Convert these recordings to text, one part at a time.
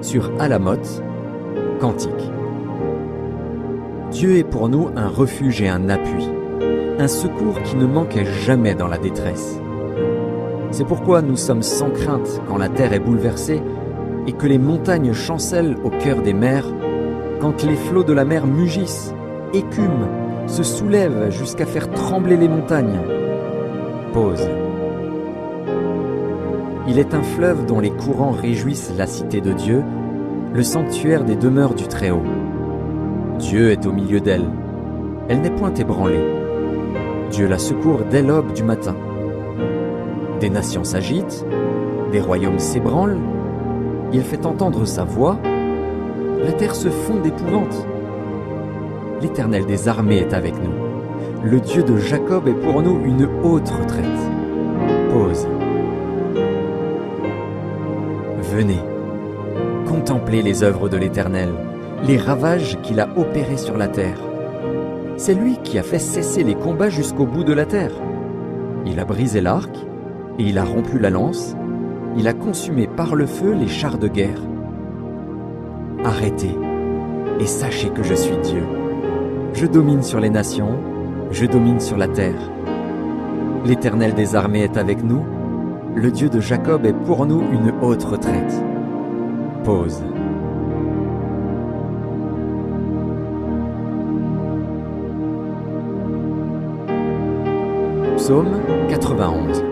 sur Alamoth, Cantique. Dieu est pour nous un refuge et un appui, un secours qui ne manque jamais dans la détresse. C'est pourquoi nous sommes sans crainte quand la terre est bouleversée et que les montagnes chancellent au cœur des mers, quand les flots de la mer mugissent, écument, se soulèvent jusqu'à faire trembler les montagnes. Pause. Il est un fleuve dont les courants réjouissent la cité de Dieu, le sanctuaire des demeures du Très-Haut. Dieu est au milieu d'elle. Elle n'est point ébranlée. Dieu la secourt dès l'aube du matin. Des nations s'agitent, des royaumes s'ébranlent. Il fait entendre sa voix. La terre se fond d'épouvante. L'Éternel des armées est avec nous. Le Dieu de Jacob est pour nous une haute retraite. Pause. Venez, contemplez les œuvres de l'Éternel, les ravages qu'il a opérés sur la terre. C'est lui qui a fait cesser les combats jusqu'au bout de la terre. Il a brisé l'arc et il a rompu la lance. Il a consumé par le feu les chars de guerre. Arrêtez et sachez que je suis Dieu. Je domine sur les nations, je domine sur la terre. L'Éternel des armées est avec nous. Le Dieu de Jacob est pour nous une haute retraite. Pause. Psaume 91.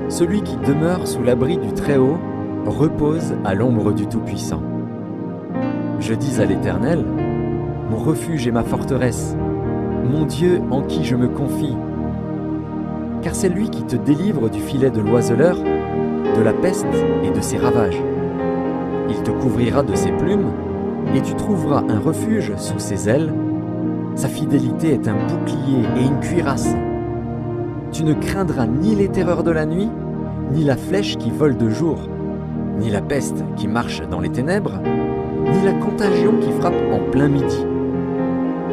Celui qui demeure sous l'abri du Très-Haut repose à l'ombre du Tout-Puissant. Je dis à l'Éternel, mon refuge et ma forteresse, mon Dieu en qui je me confie. Car c'est lui qui te délivre du filet de l'oiseleur, de la peste et de ses ravages. Il te couvrira de ses plumes, et tu trouveras un refuge sous ses ailes. Sa fidélité est un bouclier et une cuirasse. Tu ne craindras ni les terreurs de la nuit, ni la flèche qui vole de jour, ni la peste qui marche dans les ténèbres, ni la contagion qui frappe en plein midi.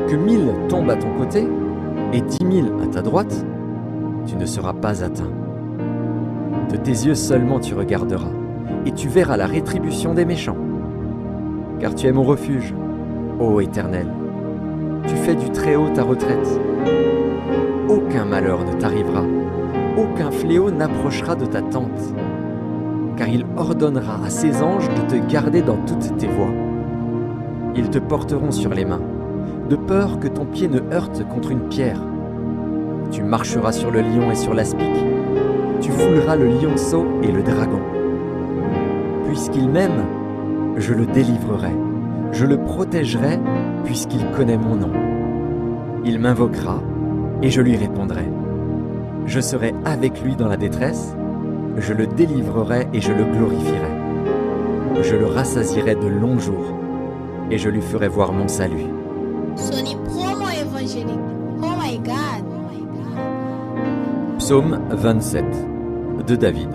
Que 1000 tombent à ton côté, et 10 000 à ta droite, tu ne seras pas atteint. De tes yeux seulement tu regarderas, et tu verras la rétribution des méchants. Car tu es mon refuge, ô Éternel. Tu fais du Très-Haut ta retraite. Aucun malheur ne t'arrivera, aucun fléau n'approchera de ta tente. Car il ordonnera à ses anges de te garder dans toutes tes voies. Ils te porteront sur les mains, de peur que ton pied ne heurte contre une pierre. Tu marcheras sur le lion et sur l'aspic. Tu fouleras le lionceau et le dragon. Puisqu'il m'aime, je le délivrerai. Je le protégerai, puisqu'il connaît mon nom. Il m'invoquera, et je lui répondrai. Je serai avec lui dans la détresse. Je le délivrerai et je le glorifierai. Je le rassasierai de longs jours, et je lui ferai voir mon salut. Sony promo évangélique. Oh my God. Psaume 27 de David.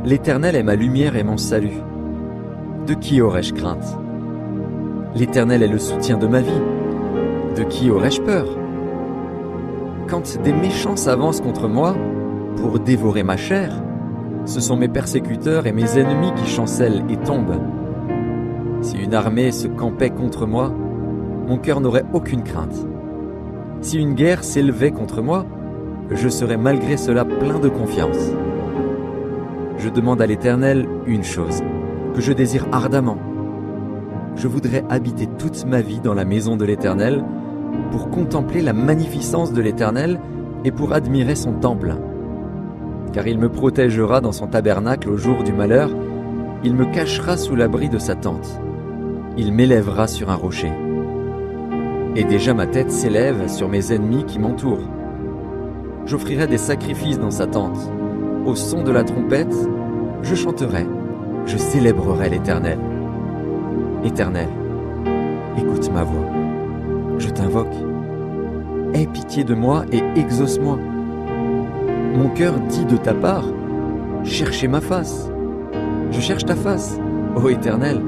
L'Éternel est ma lumière et mon salut. De qui aurais-je crainte? L'Éternel est le soutien de ma vie. De qui aurais-je peur? Quand des méchants s'avancent contre moi pour dévorer ma chair, ce sont mes persécuteurs et mes ennemis qui chancellent et tombent. Si une armée se campait contre moi, mon cœur n'aurait aucune crainte. Si une guerre s'élevait contre moi, je serais malgré cela plein de confiance. Je demande à l'Éternel une chose, que je désire ardemment. Je voudrais habiter toute ma vie dans la maison de l'Éternel, pour contempler la magnificence de l'Éternel et pour admirer son temple. Car il me protégera dans son tabernacle au jour du malheur, il me cachera sous l'abri de sa tente. Il m'élèvera sur un rocher. Et déjà ma tête s'élève sur mes ennemis qui m'entourent. J'offrirai des sacrifices dans sa tente. Au son de la trompette, je chanterai, je célébrerai l'Éternel. Éternel, écoute ma voix. Je t'invoque. Aie pitié de moi et exauce-moi. Mon cœur dit de ta part, cherchez ma face. Je cherche ta face, ô Éternel.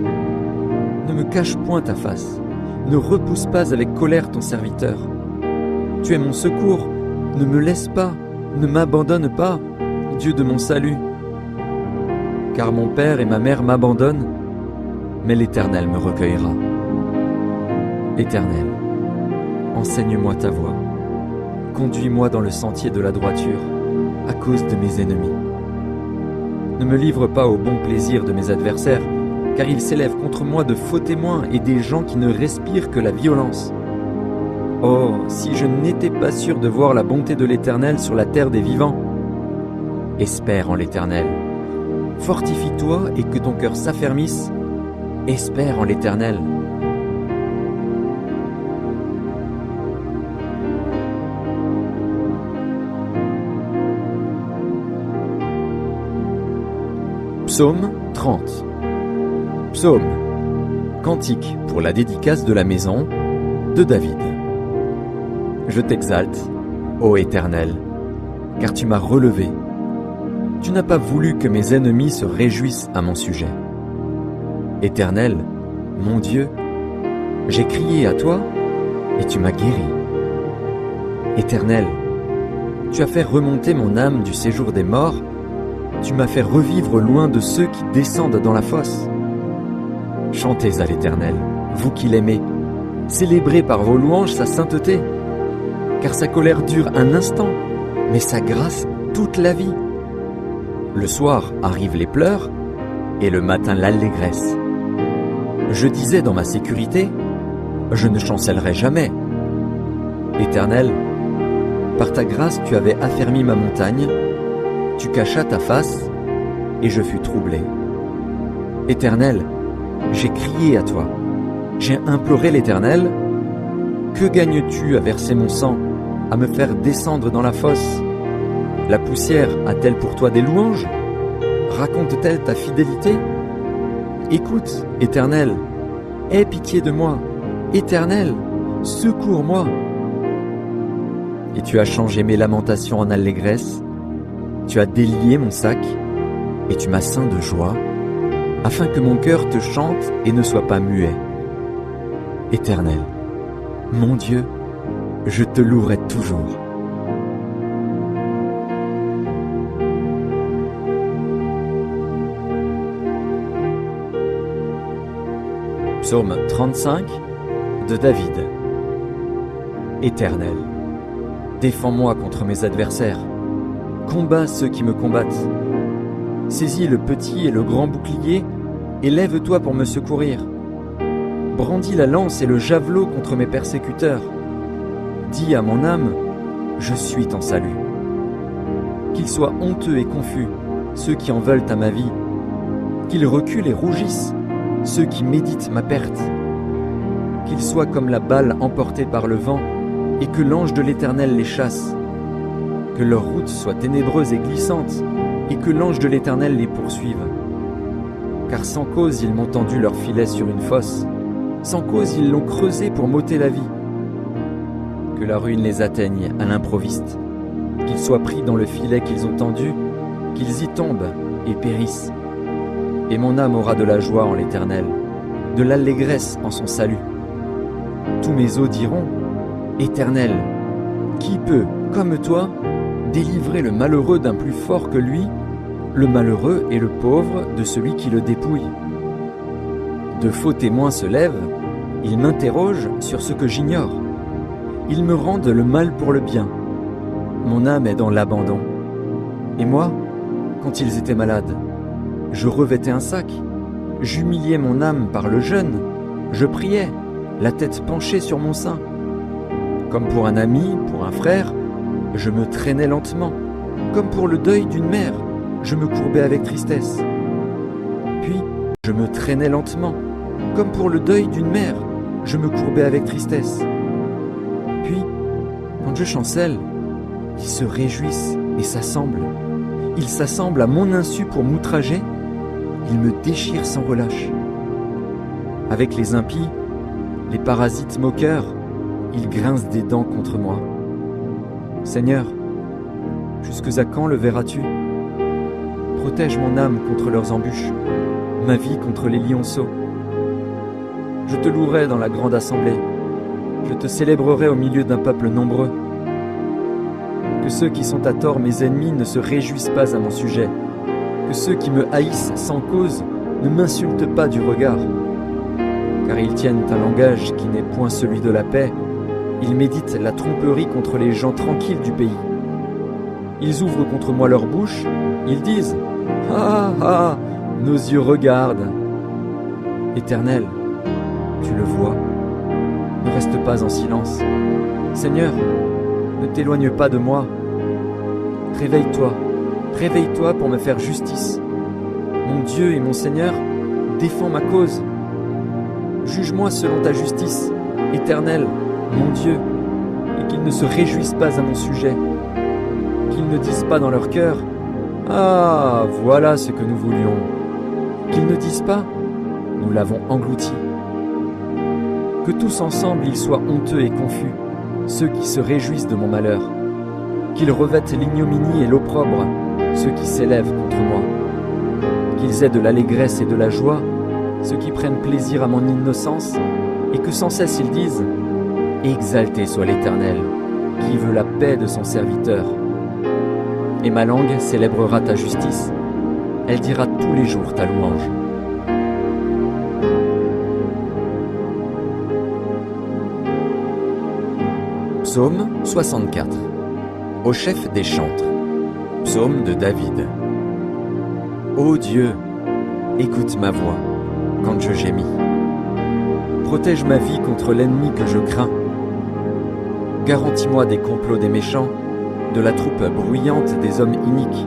Ne me cache point ta face. Ne repousse pas avec colère ton serviteur. Tu es mon secours. Ne me laisse pas, ne m'abandonne pas, Dieu de mon salut. car mon père et ma mère m'abandonnent, mais l'Éternel me recueillera. Éternel, enseigne-moi ta voie. Conduis-moi dans le sentier de la droiture, à cause de mes ennemis. Ne me livre pas au bon plaisir de mes adversaires, car ils s'élèvent contre moi de faux témoins et des gens qui ne respirent que la violence. Oh, si je n'étais pas sûr de voir la bonté de l'Éternel sur la terre des vivants. Espère en l'Éternel. Fortifie-toi et que ton cœur s'affermisse. Espère en l'Éternel. Psaume 30. Psaume. Cantique pour la dédicace de la maison de David. Je t'exalte, ô Éternel, car tu m'as relevé. Tu n'as pas voulu que mes ennemis se réjouissent à mon sujet. Éternel, mon Dieu, j'ai crié à toi et tu m'as guéri. Éternel, tu as fait remonter mon âme du séjour des morts. Tu m'as fait revivre loin de ceux qui descendent dans la fosse. Chantez à l'Éternel, vous qui l'aimez. Célébrez par vos louanges sa sainteté. Car sa colère dure un instant, mais sa grâce toute la vie. Le soir arrivent les pleurs, et le matin l'allégresse. Je disais dans ma sécurité, je ne chancellerai jamais. Éternel, par ta grâce tu avais affermi ma montagne, tu cachas ta face, et je fus troublé. Éternel, j'ai crié à toi, j'ai imploré l'Éternel. Que gagnes-tu à verser mon sang, à me faire descendre dans la fosse? La poussière a-t-elle pour toi des louanges? Raconte-t-elle ta fidélité? Écoute, Éternel, aie pitié de moi. Éternel, secours-moi. Et tu as changé mes lamentations en allégresse. Tu as délié mon sac et tu m'as ceint de joie, afin que mon cœur te chante et ne soit pas muet. Éternel, mon Dieu, je te louerai toujours. Psaume 35 de David. Éternel, défends-moi contre mes adversaires. Combats ceux qui me combattent. Saisis le petit et le grand bouclier et lève-toi pour me secourir. Brandis la lance et le javelot contre mes persécuteurs. Dis à mon âme, je suis ton salut. Qu'ils soient honteux et confus, ceux qui en veulent à ma vie. Qu'ils reculent et rougissent, ceux qui méditent ma perte. Qu'ils soient comme la balle emportée par le vent et que l'ange de l'Éternel les chasse. Que leur route soit ténébreuse et glissante, et que l'ange de l'Éternel les poursuive. Car sans cause ils m'ont tendu leur filet sur une fosse, sans cause ils l'ont creusé pour m'ôter la vie. Que la ruine les atteigne à l'improviste, qu'ils soient pris dans le filet qu'ils ont tendu, qu'ils y tombent et périssent. Et mon âme aura de la joie en l'Éternel, de l'allégresse en son salut. Tous mes os diront, Éternel, qui peut, comme toi, délivrer le malheureux d'un plus fort que lui, le malheureux et le pauvre de celui qui le dépouille. De faux témoins se lèvent, ils m'interrogent sur ce que j'ignore. Ils me rendent le mal pour le bien. Mon âme est dans l'abandon. Et moi, quand ils étaient malades, je revêtais un sac, j'humiliais mon âme par le jeûne, je priais, la tête penchée sur mon sein. Comme pour un ami, pour un frère, je me traînais lentement, comme pour le deuil d'une mère, je me courbais avec tristesse. Puis, je me traînais lentement, comme pour le deuil d'une mère, je me courbais avec tristesse. Puis, quand je chancelle, ils se réjouissent et s'assemblent. Ils s'assemblent à mon insu pour m'outrager, ils me déchirent sans relâche. Avec les impies, les parasites moqueurs, ils grincent des dents contre moi. Seigneur, jusque à quand le verras-tu? Protège mon âme contre leurs embûches, ma vie contre les lionceaux. Je te louerai dans la grande assemblée, je te célébrerai au milieu d'un peuple nombreux. Que ceux qui sont à tort mes ennemis ne se réjouissent pas à mon sujet, que ceux qui me haïssent sans cause ne m'insultent pas du regard. Car ils tiennent un langage qui n'est point celui de la paix. Ils méditent la tromperie contre les gens tranquilles du pays. Ils ouvrent contre moi leur bouche, ils disent « Ah, ah, nos yeux regardent !» Éternel, tu le vois, ne reste pas en silence. Seigneur, ne t'éloigne pas de moi. Réveille-toi, réveille-toi pour me faire justice. Mon Dieu et mon Seigneur, défends ma cause. Juge-moi selon ta justice, Éternel, mon Dieu, et qu'ils ne se réjouissent pas à mon sujet. Qu'ils ne disent pas dans leur cœur « Ah, voilà ce que nous voulions !» Qu'ils ne disent pas « Nous l'avons englouti !» Que tous ensemble ils soient honteux et confus, ceux qui se réjouissent de mon malheur. Qu'ils revêtent l'ignominie et l'opprobre, ceux qui s'élèvent contre moi. Qu'ils aient de l'allégresse et de la joie, ceux qui prennent plaisir à mon innocence, et que sans cesse ils disent « Exalté soit l'Éternel, qui veut la paix de son serviteur. » Et ma langue célébrera ta justice, elle dira tous les jours ta louange. Psaume 64. Au chef des chantres. Psaume de David. Ô Dieu, écoute ma voix quand je gémis. Protège ma vie contre l'ennemi que je crains. Garantis-moi des complots des méchants, de la troupe bruyante des hommes iniques.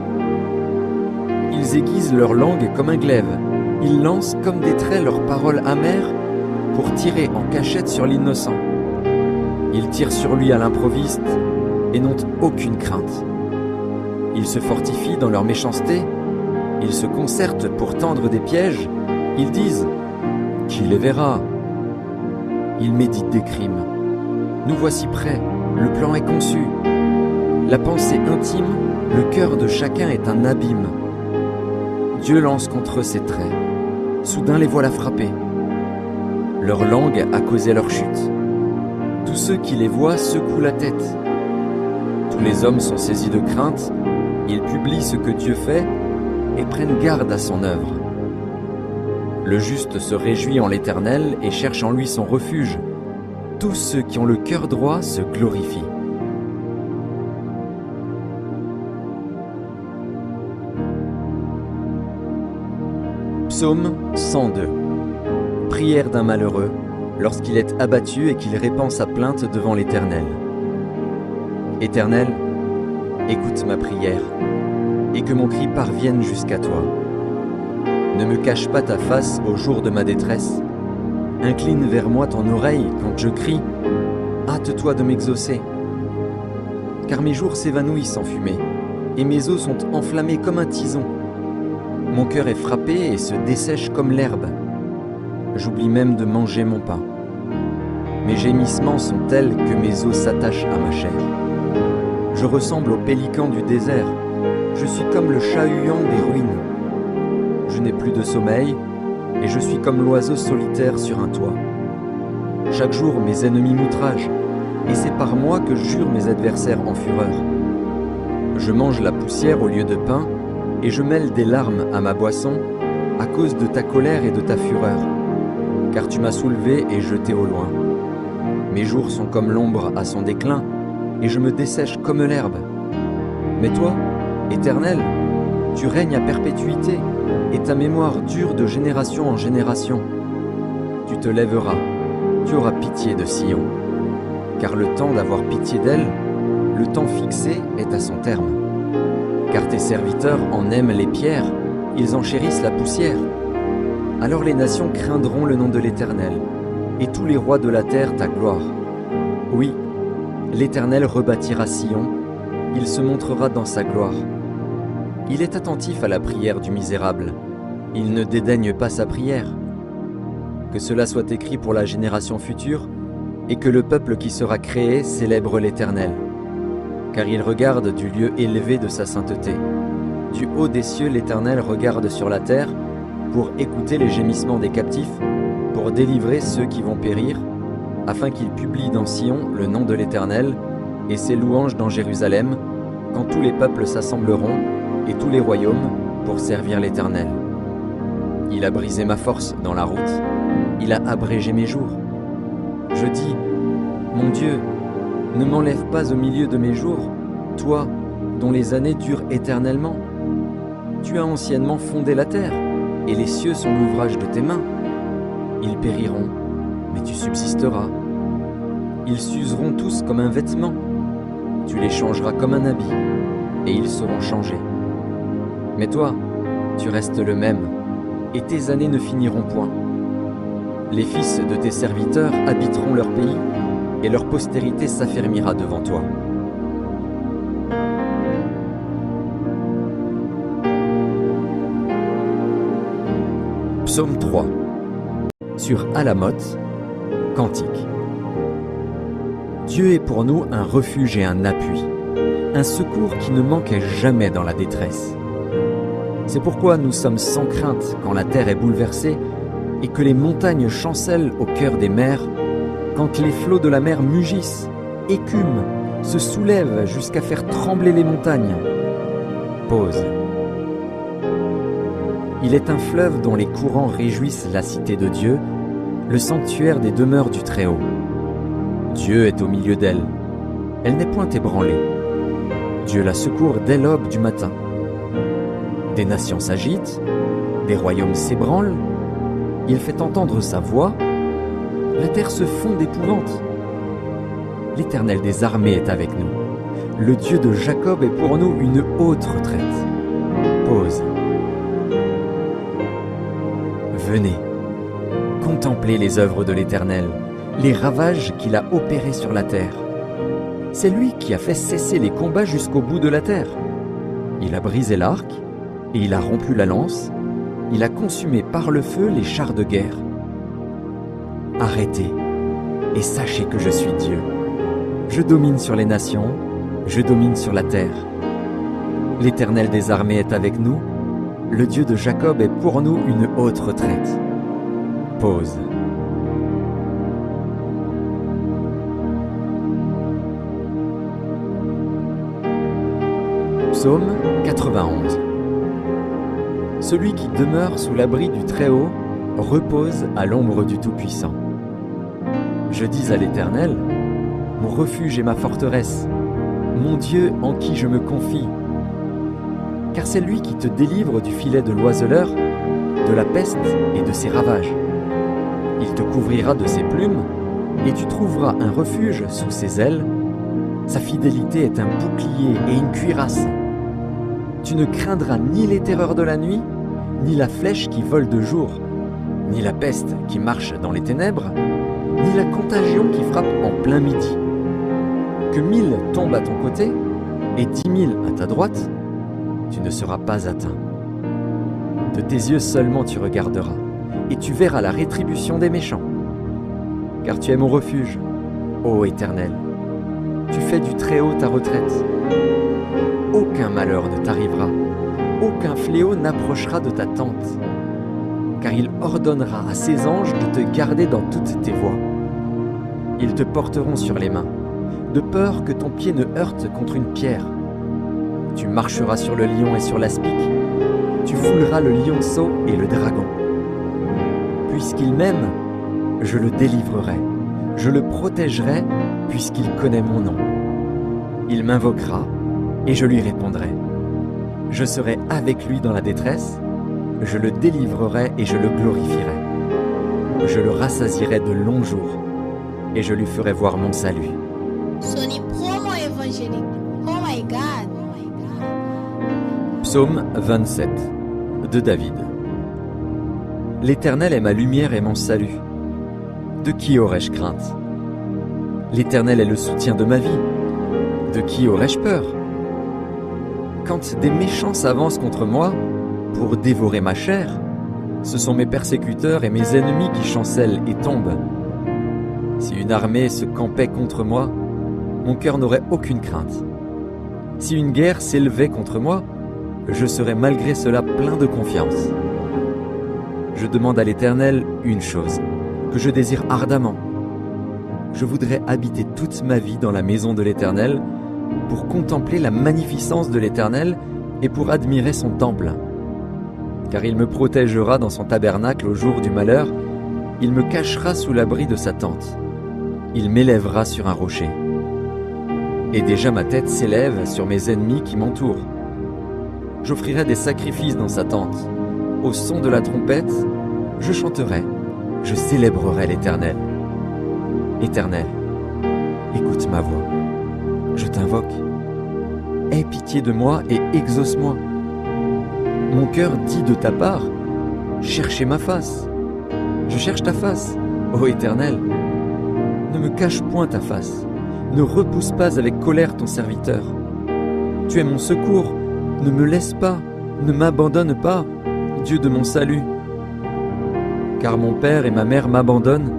Ils aiguisent leur langue comme un glaive, ils lancent comme des traits leurs paroles amères pour tirer en cachette sur l'innocent. Ils tirent sur lui à l'improviste et n'ont aucune crainte. Ils se fortifient dans leur méchanceté, ils se concertent pour tendre des pièges, ils disent « Qui les verra ?» Ils méditent des crimes. Nous voici prêts, le plan est conçu. La pensée intime, le cœur de chacun est un abîme. Dieu lance contre eux ses traits. Soudain les voilà frappés. Leur langue a causé leur chute. Tous ceux qui les voient secouent la tête. Tous les hommes sont saisis de crainte. Ils publient ce que Dieu fait et prennent garde à son œuvre. Le juste se réjouit en l'Éternel et cherche en lui son refuge. Tous ceux qui ont le cœur droit se glorifient. Psaume 102. Prière d'un malheureux lorsqu'il est abattu et qu'il répand sa plainte devant l'Éternel. Éternel, écoute ma prière et que mon cri parvienne jusqu'à toi. Ne me cache pas ta face au jour de ma détresse. Incline vers moi ton oreille quand je crie. Hâte-toi de m'exaucer. Car mes jours s'évanouissent en fumée et mes os sont enflammés comme un tison. Mon cœur est frappé et se dessèche comme l'herbe. J'oublie même de manger mon pain. Mes gémissements sont tels que mes os s'attachent à ma chair. Je ressemble au pélican du désert. Je suis comme le chat-huant des ruines. Je n'ai plus de sommeil et je suis comme l'oiseau solitaire sur un toit. Chaque jour, mes ennemis m'outragent et c'est par moi que jurent mes adversaires en fureur. Je mange la poussière au lieu de pain et je mêle des larmes à ma boisson à cause de ta colère et de ta fureur, car tu m'as soulevé et jeté au loin. Mes jours sont comme l'ombre à son déclin, et je me dessèche comme l'herbe. Mais toi, Éternel, tu règnes à perpétuité, et ta mémoire dure de génération en génération. Tu te lèveras, tu auras pitié de Sion, car le temps d'avoir pitié d'elle, le temps fixé est à son terme. Car tes serviteurs en aiment les pierres, ils en chérissent la poussière. Alors les nations craindront le nom de l'Éternel, et tous les rois de la terre ta gloire. Oui, l'Éternel rebâtira Sion, il se montrera dans sa gloire. Il est attentif à la prière du misérable, il ne dédaigne pas sa prière. Que cela soit écrit pour la génération future, et que le peuple qui sera créé célèbre l'Éternel. Car il regarde du lieu élevé de sa sainteté. Du haut des cieux, l'Éternel regarde sur la terre pour écouter les gémissements des captifs, pour délivrer ceux qui vont périr, afin qu'il publie dans Sion le nom de l'Éternel et ses louanges dans Jérusalem, quand tous les peuples s'assembleront et tous les royaumes pour servir l'Éternel. Il a brisé ma force dans la route, il a abrégé mes jours. Je dis, mon Dieu, ne m'enlève pas au milieu de mes jours, toi, dont les années durent éternellement. Tu as anciennement fondé la terre, et les cieux sont l'ouvrage de tes mains. Ils périront, mais tu subsisteras. Ils s'useront tous comme un vêtement. Tu les changeras comme un habit, et ils seront changés. Mais toi, tu restes le même, et tes années ne finiront point. Les fils de tes serviteurs habiteront leur pays, et leur postérité s'affermira devant toi. Psaume 3. Sur Alamoth, cantique. Dieu est pour nous un refuge et un appui, un secours qui ne manque jamais dans la détresse. C'est pourquoi nous sommes sans crainte quand la terre est bouleversée et que les montagnes chancellent au cœur des mers, quand les flots de la mer mugissent, écument, se soulèvent jusqu'à faire trembler les montagnes. Pause. Il est un fleuve dont les courants réjouissent la cité de Dieu, le sanctuaire des demeures du Très-Haut. Dieu est au milieu d'elle. Elle n'est point ébranlée. Dieu la secourt dès l'aube du matin. Des nations s'agitent, des royaumes s'ébranlent. Il fait entendre sa voix. La terre se fond d'épouvante. L'Éternel des armées est avec nous. Le Dieu de Jacob est pour nous une haute retraite. Pause. Venez, contemplez les œuvres de l'Éternel, les ravages qu'il a opérés sur la terre. C'est lui qui a fait cesser les combats jusqu'au bout de la terre. Il a brisé l'arc, et il a rompu la lance, il a consumé par le feu les chars de guerre. Arrêtez, et sachez que je suis Dieu. Je domine sur les nations, je domine sur la terre. L'Éternel des armées est avec nous, le Dieu de Jacob est pour nous une haute retraite. Pause. Psaume 91. Celui qui demeure sous l'abri du Très-Haut repose à l'ombre du Tout-Puissant. Je dis à l'Éternel, mon refuge et ma forteresse, mon Dieu en qui je me confie. Car c'est lui qui te délivre du filet de l'oiseleur, de la peste et de ses ravages. Il te couvrira de ses plumes, et tu trouveras un refuge sous ses ailes. Sa fidélité est un bouclier et une cuirasse. Tu ne craindras ni les terreurs de la nuit, ni la flèche qui vole de jour, ni la peste qui marche dans les ténèbres, ni la contagion qui frappe en plein midi. Que 1000 tombent à ton côté, et 10 000 à ta droite, tu ne seras pas atteint. De tes yeux seulement tu regarderas, et tu verras la rétribution des méchants. Car tu es mon refuge, ô Éternel. Tu fais du Très-Haut ta retraite. Aucun malheur ne t'arrivera, aucun fléau n'approchera de ta tente. Car il ordonnera à ses anges de te garder dans toutes tes voies. Ils te porteront sur les mains, de peur que ton pied ne heurte contre une pierre. Tu marcheras sur le lion et sur l'aspic, tu fouleras le lionceau et le dragon. Puisqu'il m'aime, je le délivrerai, je le protégerai, puisqu'il connaît mon nom. Il m'invoquera, et je lui répondrai. Je serai avec lui dans la détresse, je le délivrerai et je le glorifierai. Je le rassasierai de longs jours, et je lui ferai voir mon salut. Sony promo évangélique. Oh my God. Psaume 27 de David. L'Éternel est ma lumière et mon salut. De qui aurais-je crainte? L'Éternel est le soutien de ma vie. De qui aurais-je peur? Quand des méchants s'avancent contre moi pour dévorer ma chair, ce sont mes persécuteurs et mes ennemis qui chancellent et tombent. Si une armée se campait contre moi, mon cœur n'aurait aucune crainte. Si une guerre s'élevait contre moi, je serais malgré cela plein de confiance. Je demande à l'Éternel une chose, que je désire ardemment. Je voudrais habiter toute ma vie dans la maison de l'Éternel, pour contempler la magnificence de l'Éternel et pour admirer son temple. car il me protégera dans son tabernacle au jour du malheur, il me cachera sous l'abri de sa tente, il m'élèvera sur un rocher. Et déjà ma tête s'élève sur mes ennemis qui m'entourent. J'offrirai des sacrifices dans sa tente. Au son de la trompette, je chanterai, je célébrerai l'Éternel. Éternel, écoute ma voix, je t'invoque. Aie pitié de moi et exauce-moi. Mon cœur dit de ta part, cherchez ma face. Je cherche ta face, ô Éternel. Ne me cache point ta face, ne repousse pas avec colère ton serviteur. Tu es mon secours, ne me laisse pas, ne m'abandonne pas, Dieu de mon salut. Car mon père et ma mère m'abandonnent,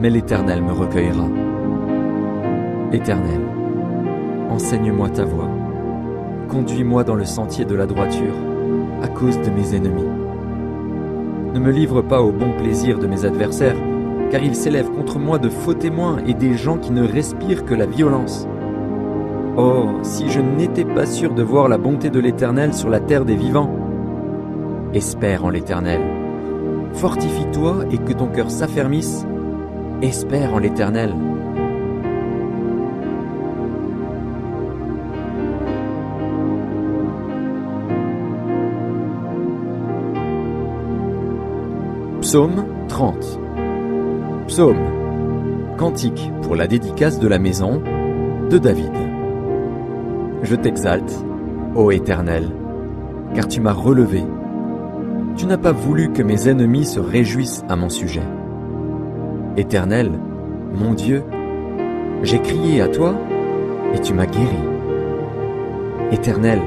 mais l'Éternel me recueillera. Éternel, enseigne-moi ta voie, conduis-moi dans le sentier de la droiture, à cause de mes ennemis. Ne me livre pas au bon plaisir de mes adversaires, car ils s'élèvent contre moi de faux témoins et des gens qui ne respirent que la violence. Oh, si je n'étais pas sûr de voir la bonté de l'Éternel sur la terre des vivants. Espère en l'Éternel. Fortifie-toi et que ton cœur s'affermisse. Espère en l'Éternel. Psaume 30. Psaume. Cantique pour la dédicace de la maison de David. Je t'exalte, ô Éternel, car tu m'as relevé. Tu n'as pas voulu que mes ennemis se réjouissent à mon sujet. Éternel, mon Dieu, j'ai crié à toi et tu m'as guéri. Éternel,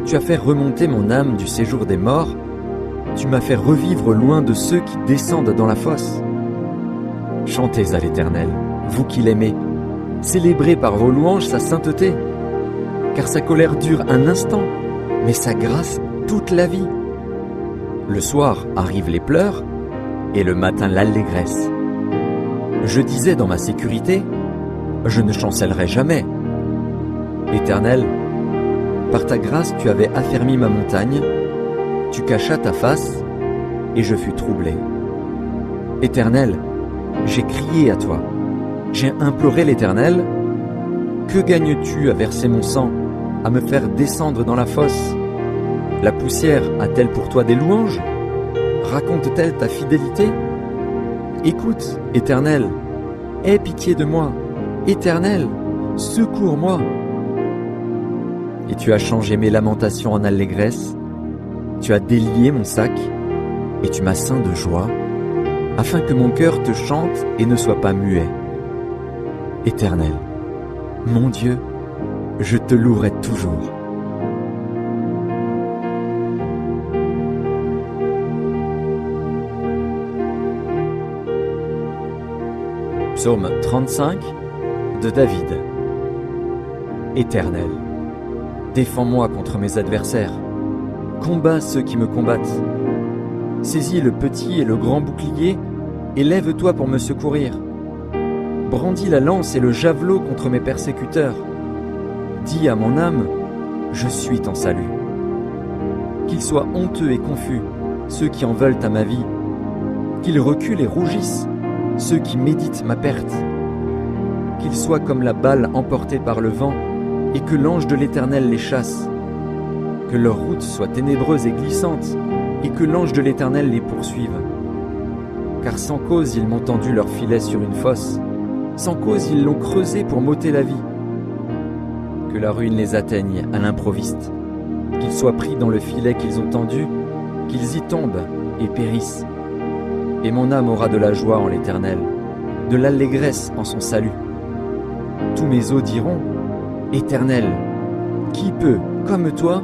tu as fait remonter mon âme du séjour des morts. Tu m'as fait revivre loin de ceux qui descendent dans la fosse. Chantez à l'Éternel, vous qui l'aimez. Célébrez par vos louanges sa sainteté. Car sa colère dure un instant, mais sa grâce toute la vie. Le soir arrivent les pleurs, et le matin l'allégresse. Je disais dans ma sécurité, je ne chancellerai jamais. Éternel, par ta grâce tu avais affermi ma montagne, tu cachas ta face, et je fus troublé. Éternel, j'ai crié à toi, j'ai imploré l'Éternel. Que gagnes-tu à verser mon sang, à me faire descendre dans la fosse? La poussière a-t-elle pour toi des louanges? Raconte-t-elle ta fidélité? Écoute, Éternel, aie pitié de moi. Éternel, secours-moi. Et tu as changé mes lamentations en allégresse. Tu as délié mon sac et tu m'as ceint de joie, afin que mon cœur te chante et ne soit pas muet. Éternel, mon Dieu, je te louerai toujours. Psaume 35 de David. Éternel, défends-moi contre mes adversaires. Combats ceux qui me combattent. Saisis le petit et le grand bouclier et lève-toi pour me secourir. Brandis la lance et le javelot contre mes persécuteurs. Dis à mon âme, je suis ton salut. Qu'ils soient honteux et confus, ceux qui en veulent à ma vie. Qu'ils reculent et rougissent, ceux qui méditent ma perte. Qu'ils soient comme la balle emportée par le vent et que l'ange de l'Éternel les chasse. Que leur route soit ténébreuse et glissante et que l'ange de l'Éternel les poursuive. Car sans cause ils m'ont tendu leur filet sur une fosse. Sans cause ils l'ont creusé pour m'ôter la vie. Que la ruine les atteigne à l'improviste. Qu'ils soient pris dans le filet qu'ils ont tendu, qu'ils y tombent et périssent. Et mon âme aura de la joie en l'Éternel, de l'allégresse en son salut. Tous mes os diront, Éternel, qui peut, comme toi,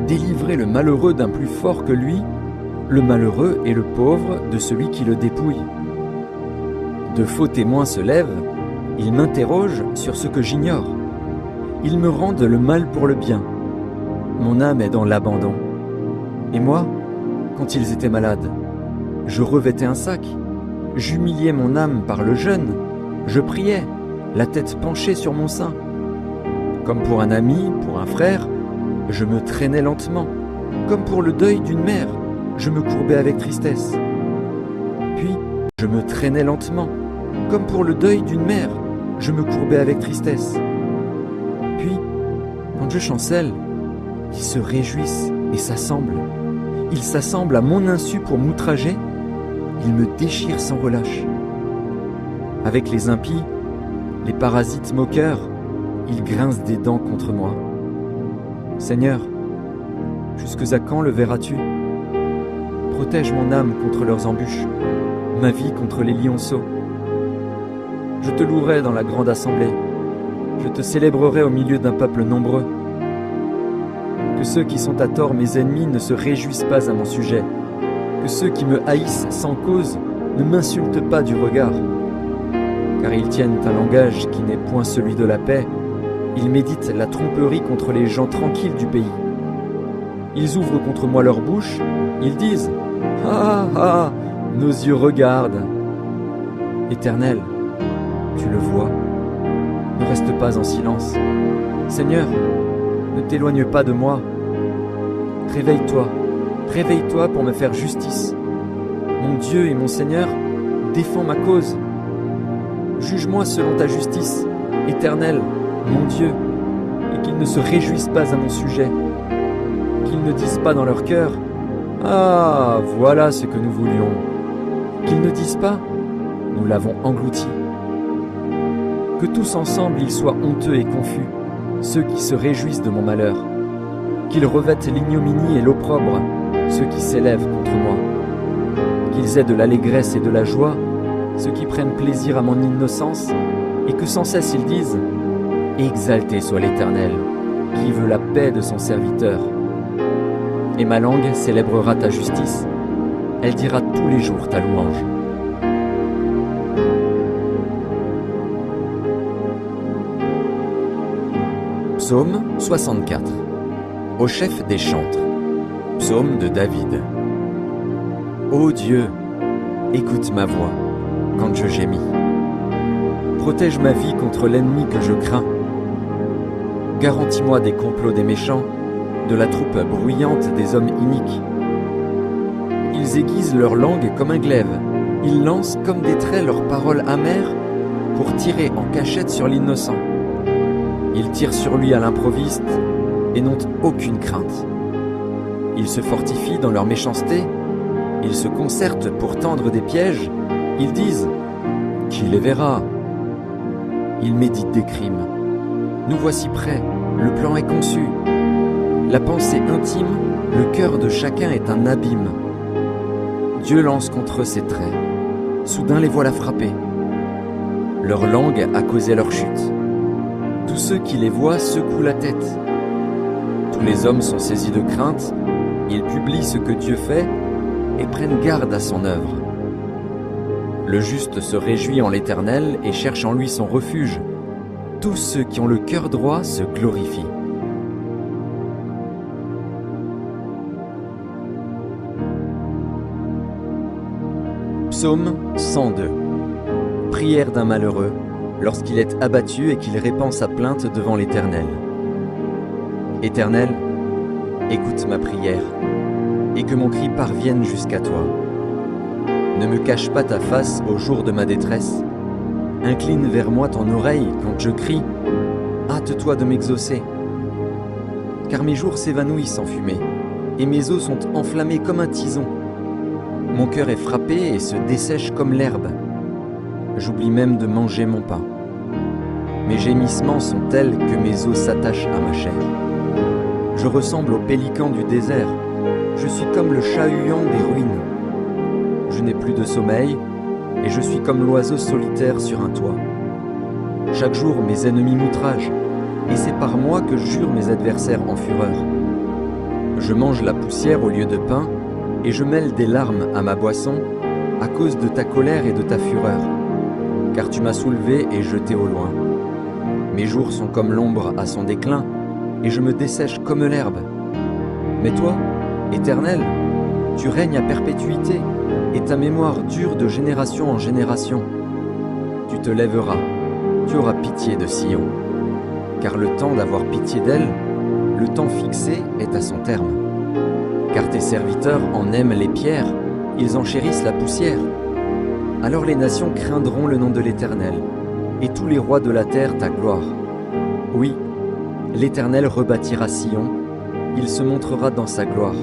délivrer le malheureux d'un plus fort que lui, le malheureux et le pauvre de celui qui le dépouille? De faux témoins se lèvent, ils m'interrogent sur ce que j'ignore. Ils me rendent le mal pour le bien. Mon âme est dans l'abandon. Et moi, quand ils étaient malades, je revêtais un sac. J'humiliais mon âme par le jeûne. Je priais, la tête penchée sur mon sein. Comme pour un ami, pour un frère, je me traînais lentement. Comme pour le deuil d'une mère, je me courbais avec tristesse. Puis, je me traînais lentement. Comme pour le deuil d'une mère, je me courbais avec tristesse. Puis, quand je chancelle, ils se réjouissent et s'assemblent. Ils s'assemblent à mon insu pour m'outrager. Ils me déchirent sans relâche. Avec les impies, les parasites moqueurs, ils grincent des dents contre moi. Seigneur, jusque à quand le verras-tu? Protège mon âme contre leurs embûches, ma vie contre les lionceaux. Je te louerai dans la grande assemblée, je te célébrerai au milieu d'un peuple nombreux. Que ceux qui sont à tort mes ennemis ne se réjouissent pas à mon sujet, que ceux qui me haïssent sans cause ne m'insultent pas du regard. Car ils tiennent un langage qui n'est point celui de la paix, ils méditent la tromperie contre les gens tranquilles du pays. Ils ouvrent contre moi leur bouche, ils disent « Ah ah, nos yeux regardent !» Éternel, tu le vois, ne reste pas en silence. Seigneur, ne t'éloigne pas de moi. Réveille-toi, réveille-toi pour me faire justice. Mon Dieu et mon Seigneur, défends ma cause. Juge-moi selon ta justice, Éternel, mon Dieu, et qu'ils ne se réjouissent pas à mon sujet, qu'ils ne disent pas dans leur cœur « Ah, voilà ce que nous voulions », qu'ils ne disent pas « Nous l'avons englouti ». Que tous ensemble ils soient honteux et confus, ceux qui se réjouissent de mon malheur, qu'ils revêtent l'ignominie et l'opprobre, ceux qui s'élèvent contre moi, qu'ils aient de l'allégresse et de la joie, ceux qui prennent plaisir à mon innocence, et que sans cesse ils disent « Exalté soit l'Éternel, qui veut la paix de son serviteur. » Et ma langue célébrera ta justice, elle dira tous les jours ta louange. Psaume 64. Au chef des chantres. Psaume de David. Ô Dieu, écoute ma voix quand je gémis. Protège ma vie contre l'ennemi que je crains. Garantis-moi des complots des méchants, de la troupe bruyante des hommes iniques. Ils aiguisent leur langue comme un glaive, ils lancent comme des traits leurs paroles amères pour tirer en cachette sur l'innocent. Ils tirent sur lui à l'improviste et n'ont aucune crainte. Ils se fortifient dans leur méchanceté, ils se concertent pour tendre des pièges, ils disent « Qui les verra ?» Ils méditent des crimes. Nous voici prêts, le plan est conçu. La pensée intime, le cœur de chacun est un abîme. Dieu lance contre eux ses traits. Soudain les voilà frappés. Leur langue a causé leur chute. Tous ceux qui les voient secouent la tête. Tous les hommes sont saisis de crainte. Ils publient ce que Dieu fait et prennent garde à son œuvre. Le juste se réjouit en l'Éternel et cherche en lui son refuge. Tous ceux qui ont le cœur droit se glorifient. Psaume 102. Prière d'un malheureux lorsqu'il est abattu et qu'il répand sa plainte devant l'Éternel. Éternel, écoute ma prière et que mon cri parvienne jusqu'à toi. Ne me cache pas ta face au jour de ma détresse. Incline vers moi ton oreille quand je crie. Hâte-toi de m'exaucer. Car mes jours s'évanouissent en fumée, et mes os sont enflammés comme un tison. Mon cœur est frappé et se dessèche comme l'herbe. J'oublie même de manger mon pain. Mes gémissements sont tels que mes os s'attachent à ma chair. Je ressemble au pélican du désert. Je suis comme le chat-huant des ruines. Je n'ai plus de sommeil, et je suis comme l'oiseau solitaire sur un toit. Chaque jour, mes ennemis m'outragent, et c'est par moi que jurent mes adversaires en fureur. Je mange la poussière au lieu de pain, et je mêle des larmes à ma boisson, à cause de ta colère et de ta fureur, car tu m'as soulevé et jeté au loin. Mes jours sont comme l'ombre à son déclin, et je me dessèche comme l'herbe. Mais toi, Éternel, tu règnes à perpétuité, et ta mémoire dure de génération en génération. Tu te lèveras, tu auras pitié de Sion, car le temps d'avoir pitié d'elle, le temps fixé est à son terme. car tes serviteurs en aiment les pierres, ils en chérissent la poussière. Alors les nations craindront le nom de l'Éternel, et tous les rois de la terre ta gloire. Oui, l'Éternel rebâtira Sion, il se montrera dans sa gloire.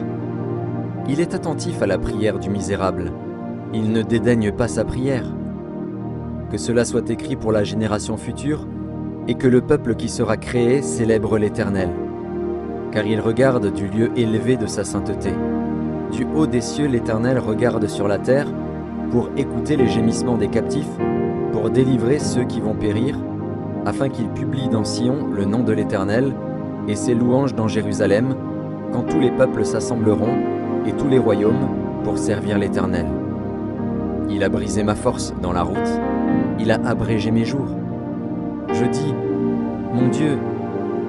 Il est attentif à la prière du misérable, il ne dédaigne pas sa prière. Que cela soit écrit pour la génération future, et que le peuple qui sera créé célèbre l'Éternel. Car il regarde du lieu élevé de sa sainteté. Du haut des cieux, l'Éternel regarde sur la terre, pour écouter les gémissements des captifs, pour délivrer ceux qui vont périr, afin qu'il publie dans Sion le nom de l'Éternel, et ses louanges dans Jérusalem, quand tous les peuples s'assembleront, et tous les royaumes, pour servir l'Éternel. Il a brisé ma force dans la route, il a abrégé mes jours. Je dis, mon Dieu,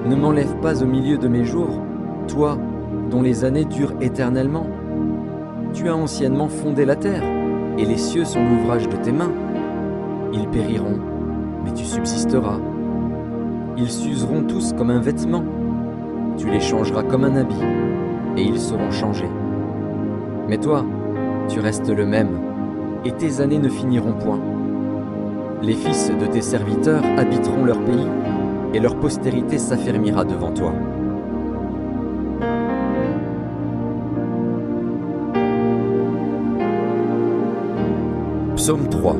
ne m'enlève pas au milieu de mes jours, toi, dont les années durent éternellement. Tu as anciennement fondé la terre, et les cieux sont l'ouvrage de tes mains. Ils périront, mais tu subsisteras. Ils s'useront tous comme un vêtement. Tu les changeras comme un habit, et ils seront changés. Mais toi, tu restes le même, et tes années ne finiront point. Les fils de tes serviteurs habiteront leur pays, et leur postérité s'affermira devant toi. Psaume 3.